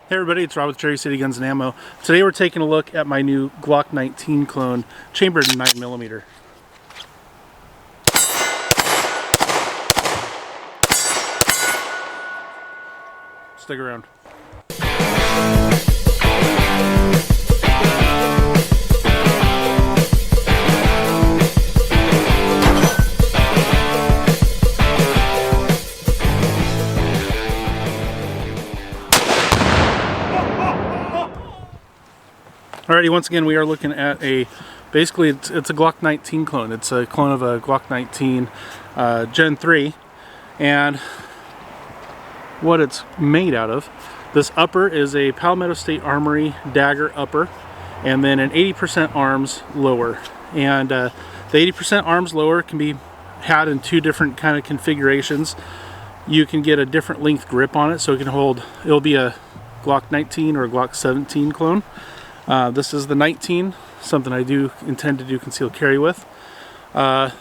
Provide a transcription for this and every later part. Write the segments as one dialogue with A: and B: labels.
A: Hey everybody, it's Rob with Cherry City Guns and Ammo. Today we're taking a look at my new Glock 19 clone, chambered in 9mm. Stick around. Alrighty, once again we are looking at basically it's a Glock 19 clone. It's a clone of a Glock 19 Gen 3, and what it's made out of. This upper is a Palmetto State Armory Dagger upper, and then an 80% arms lower. And the 80% arms lower can be had in two different kind of configurations. You can get a different length grip on it, so it can hold, it'll be a Glock 19 or a Glock 17 clone. This is the 19, something I do intend to do concealed carry with. The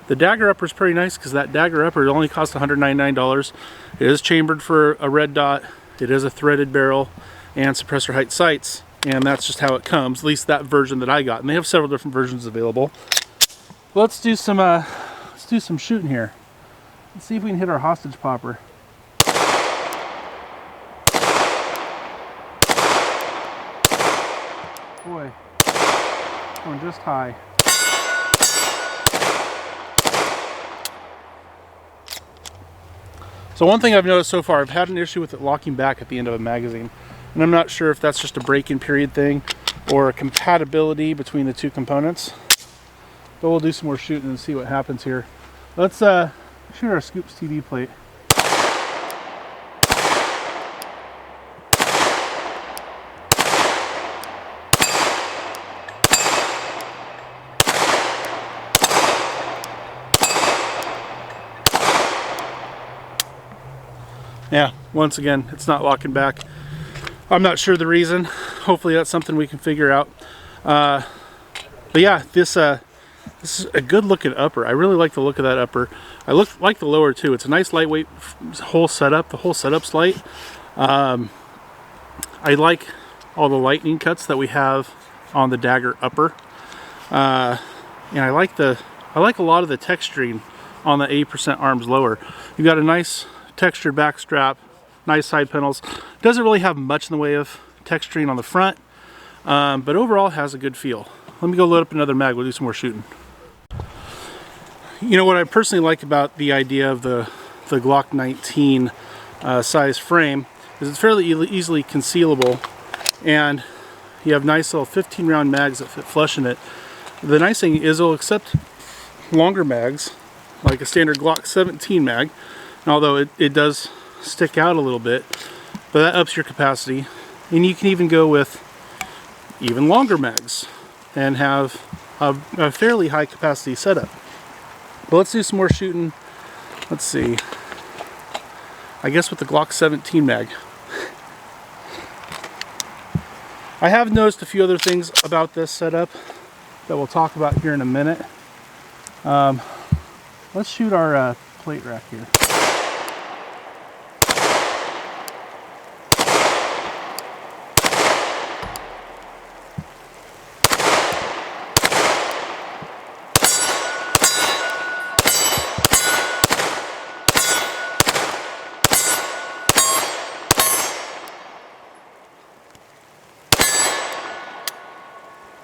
A: Dagger upper is pretty nice because that Dagger upper only costs $199. It is chambered for a red dot. It is a threaded barrel and suppressor height sights, and that's just how it comes. At least that version that I got, and they have several different versions available. Let's do some shooting here. Let's see if we can hit our hostage popper. Boy, going just high. So one thing I've noticed so far, I've had an issue with it locking back at the end of a magazine. And I'm not sure if that's just a break-in period thing or a compatibility between the two components. But we'll do some more shooting and see what happens here. Let's shoot our Scoops TV plate. Yeah, once again, it's not locking back. I'm not sure the reason. Hopefully that's something we can figure out. But yeah, this is a good looking upper. I really like the look of that upper. I like the lower too. It's a nice lightweight whole setup. The whole setup's light. I like all the lightning cuts that we have on the Dagger upper. And I like a lot of the texturing on the 80% arms lower. You got a nice textured back strap, nice side panels. Doesn't really have much in the way of texturing on the front, but overall has a good feel. Let me go load up another mag. We'll do some more shooting. You know what I personally like about the idea of the Glock 19 size frame is it's fairly easily concealable, and you have nice little 15 round mags that fit flush in it. The nice thing is it'll accept longer mags like a standard Glock 17 mag. Although it does stick out a little bit, but that ups your capacity, and you can even go with even longer mags and have a fairly high capacity setup. But let's do some more shooting. Let's see, I guess with the Glock 17 mag. I have noticed a few other things about this setup that we'll talk about here in a minute. Let's shoot our plate rack here.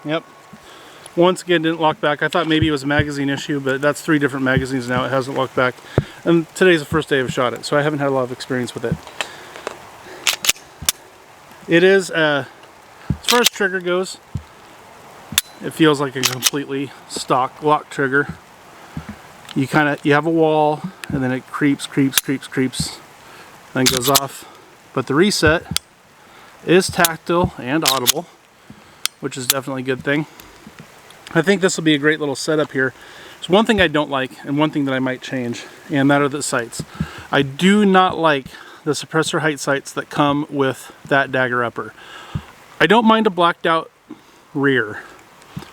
A: Yep. Once again, didn't lock back. I thought maybe it was a magazine issue, but that's 3 different magazines now. It hasn't locked back. And today's the first day I've shot it, so I haven't had a lot of experience with it. It is, as far as trigger goes, it feels like a completely stock Glock trigger. You have a wall, and then it creeps, then goes off. But the reset is tactile and audible, which is definitely a good thing. I think this will be a great little setup here. There's one thing I don't like, and one thing that I might change, and that are the sights. I do not like the suppressor height sights that come with that Dagger upper. I don't mind a blacked out rear.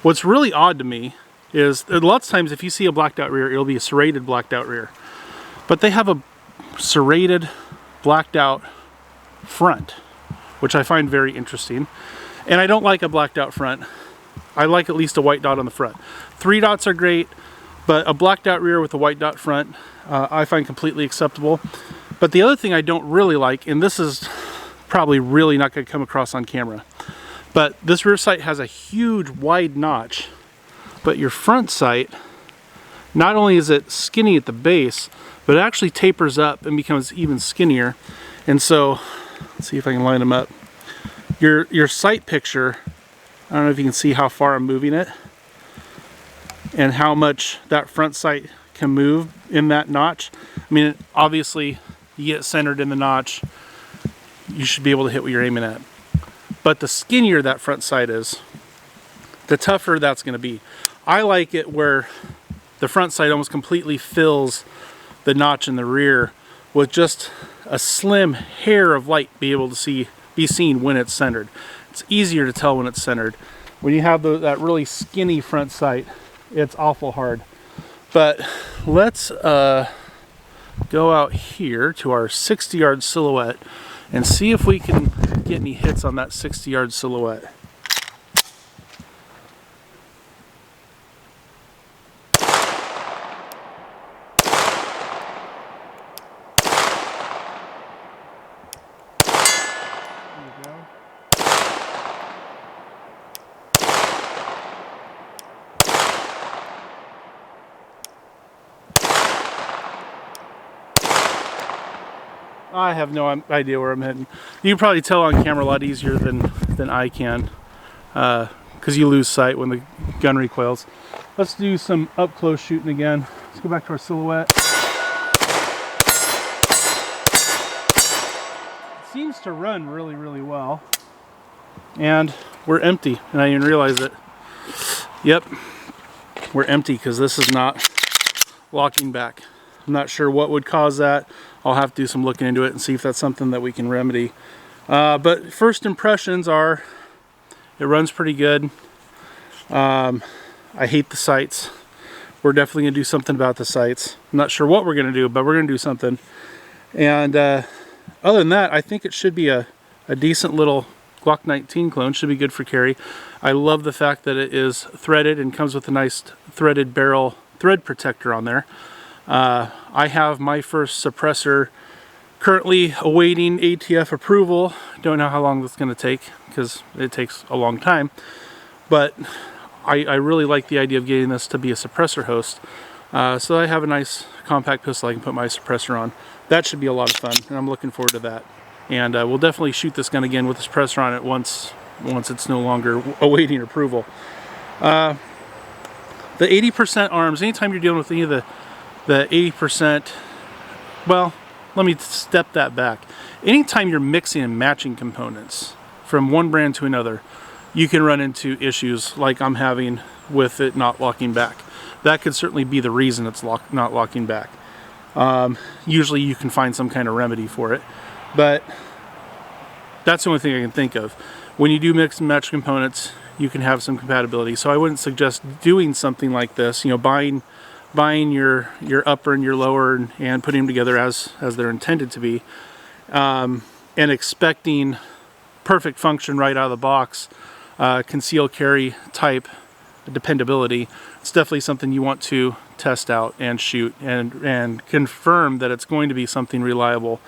A: What's really odd to me is a lot of times if you see a blacked out rear, it'll be a serrated blacked out rear. But they have a serrated blacked out front. which I find very interesting. And I don't like a blacked out front. I like at least a white dot on the front. 3 dots are great, but a blacked out rear with a white dot front, I find completely acceptable. But the other thing I don't really like, and this is probably really not going to come across on camera, but this rear sight has a huge wide notch, but your front sight, not only is it skinny at the base, but it actually tapers up and becomes even skinnier. And so, let's see if I can line them up. Your sight picture, I don't know if you can see how far I'm moving it and how much that front sight can move in that notch. I mean, obviously you get centered in the notch, you should be able to hit what you're aiming at. But the skinnier that front sight is, the tougher that's going to be. I like it where the front sight almost completely fills the notch in the rear with just a slim hair of light be seen when it's centered. It's easier to tell when it's centered. When you have that really skinny front sight, it's awful hard. But let's go out here to our 60-yard silhouette and see if we can get any hits on that 60-yard silhouette. I have no idea where I'm hitting. You can probably tell on camera a lot easier than I can, because you lose sight when the gun recoils. Let's do some up close shooting again. Let's go back to our silhouette. It seems to run really, really well. And we're empty, and I didn't realize it. Yep, we're empty because this is not locking back. I'm not sure what would cause that. I'll have to do some looking into it and see if that's something that we can remedy. But first impressions are, it runs pretty good. I hate the sights. We're definitely gonna do something about the sights. I'm not sure what we're gonna do, but we're gonna do something. And other than that, I think it should be a decent little Glock 19 clone. Should be good for carry. I love the fact that it is threaded and comes with a nice threaded barrel thread protector on there. I have my first suppressor currently awaiting ATF approval. Don't know how long that's going to take because it takes a long time, but I really like the idea of getting this to be a suppressor host. So I have a nice compact pistol I can put my suppressor on. That should be a lot of fun, and I'm looking forward to that. And we'll definitely shoot this gun again with the suppressor on it once it's no longer awaiting approval. The 80% arms, anytime you're dealing with any of the 80%, well, let me step that back. Anytime you're mixing and matching components from one brand to another, you can run into issues like I'm having with it not locking back. That could certainly be the reason it's not locking back. Usually you can find some kind of remedy for it, but that's the only thing I can think of. When you do mix and match components, you can have some compatibility. So I wouldn't suggest doing something like this, you know, buying your upper and your lower and putting them together as they're intended to be, and expecting perfect function right out of the box, conceal carry type dependability. It's definitely something you want to test out and shoot and confirm that it's going to be something reliable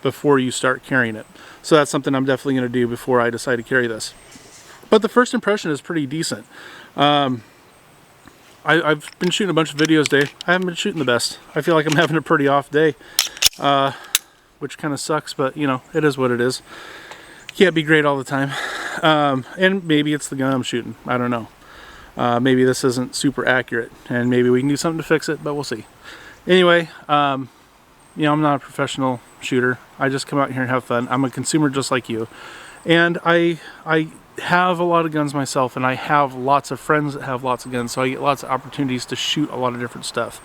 A: before you start carrying it. So that's something I'm definitely going to do before I decide to carry this. But the first impression is pretty decent. I've been shooting a bunch of videos today. I haven't been shooting the best. I feel like I'm having a pretty off day, which kind of sucks, but you know, it is what it is. Can't be great all the time. And maybe it's the gun I'm shooting. I don't know. Maybe this isn't super accurate, and maybe we can do something to fix it, but we'll see. Anyway, you know, I'm not a professional shooter. I just come out here and have fun. I'm a consumer just like you. And I have a lot of guns myself, and I have lots of friends that have lots of guns, so I get lots of opportunities to shoot a lot of different stuff.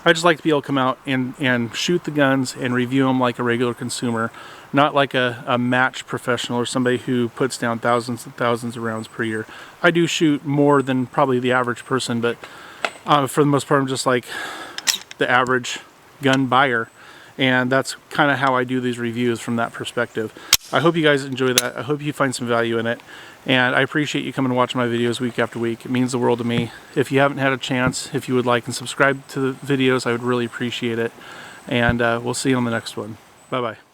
A: I just like to be able to come out and shoot the guns and review them like a regular consumer, not like a match professional or somebody who puts down thousands and thousands of rounds per year. I do shoot more than probably the average person, but for the most part I'm just like the average gun buyer, And that's kind of how I do these reviews, from that perspective. I hope you guys enjoy that. I hope you find some value in it. And I appreciate you coming and watching my videos week after week. It means the world to me. If you haven't had a chance, if you would like and subscribe to the videos, I would really appreciate it. And we'll see you on the next one. Bye-bye.